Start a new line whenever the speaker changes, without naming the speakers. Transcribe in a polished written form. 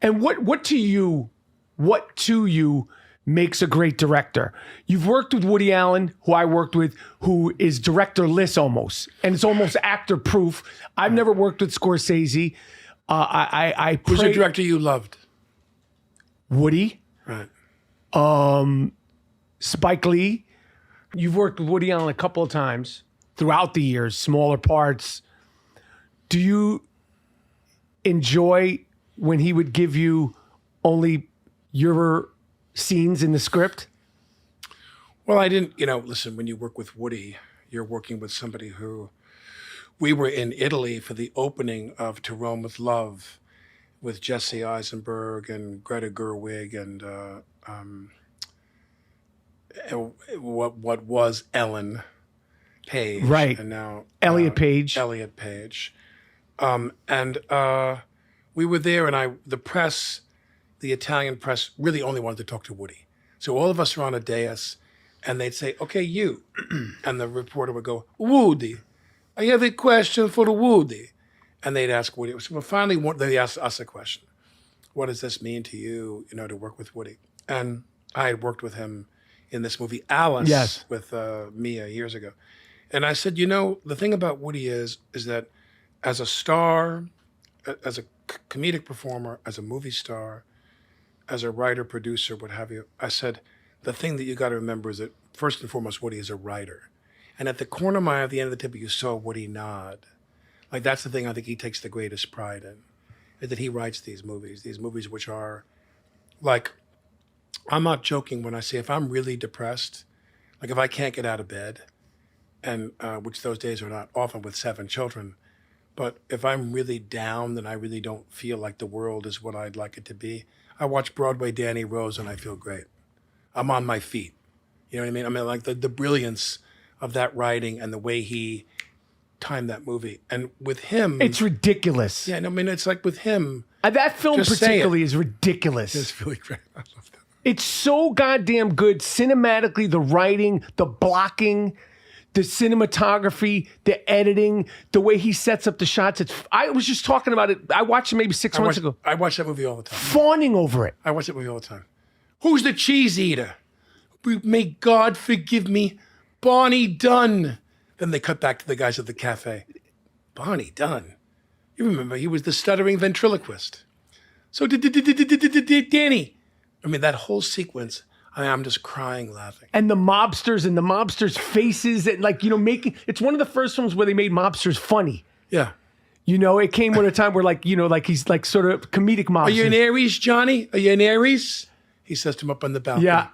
And what to you makes a great director? You've worked with Woody Allen, who I worked with, who is directorless almost, and it's almost actor proof. I've never worked with Scorsese.
Who's a director you loved?
Woody,
Right.
Spike Lee. You've worked with Woody Allen a couple of times throughout the years, smaller parts. Do you enjoy when he would give you only your scenes in the script?
Well, I didn't, listen, when you work with Woody, you're working with somebody who, we were in Italy for the opening of To Rome with Love with Jesse Eisenberg and Greta Gerwig and what was Ellen Page.
Right.
And now
Elliot Page.
Elliot Page. And we were there, and the press, the Italian press, really only wanted to talk to Woody. So all of us were on a dais, and they'd say, "Okay, you," and the reporter would go, "Woody, I have a question for Woody," and they'd ask Woody. So finally, they asked us a question: "What does this mean to you? To work with Woody?" And I had worked with him in this movie Alice,
Yes,
with Mia years ago, and I said, the thing about Woody is that as a star, as a comedic performer, as a movie star, as a writer, producer, what have you, I said, the thing that you got to remember is that first and foremost, Woody is a writer. And at the corner of my eye, at the end of the table, you saw Woody nod. Like, that's the thing I think he takes the greatest pride in, is that he writes these movies which are like, I'm not joking when I say if I'm really depressed, like if I can't get out of bed, and which those days are not often with 7 children, but if I'm really down, then I really don't feel like the world is what I'd like it to be. I watch Broadway Danny Rose and I feel great. I'm on my feet. You know what I mean? I mean, like the brilliance of that writing and the way he timed that movie. And with him...
It's ridiculous.
Yeah, no, I mean, it's like with him...
That film particularly is ridiculous.
It's really great. I love that.
It's so goddamn good cinematically, the writing, the blocking, the cinematography, the editing, the way he sets up the shots. I was just talking about it. I watched it maybe 6 months ago.
I watch that movie all the time.
Fawning over it.
I watch that movie all the time. Who's the cheese eater? May God forgive me, Barney Dunn. Then they cut back to the guys at the cafe. Barney Dunn. You remember, he was the stuttering ventriloquist. So Danny. I mean, that whole sequence, I'm just crying, laughing.
And the mobsters' faces, and it's one of the first films where they made mobsters funny.
Yeah.
It came at a time where he's like sort of comedic mobster.
Are you an Aries, Johnny? Are you an Aries? He says to him up on the balcony.
Yeah.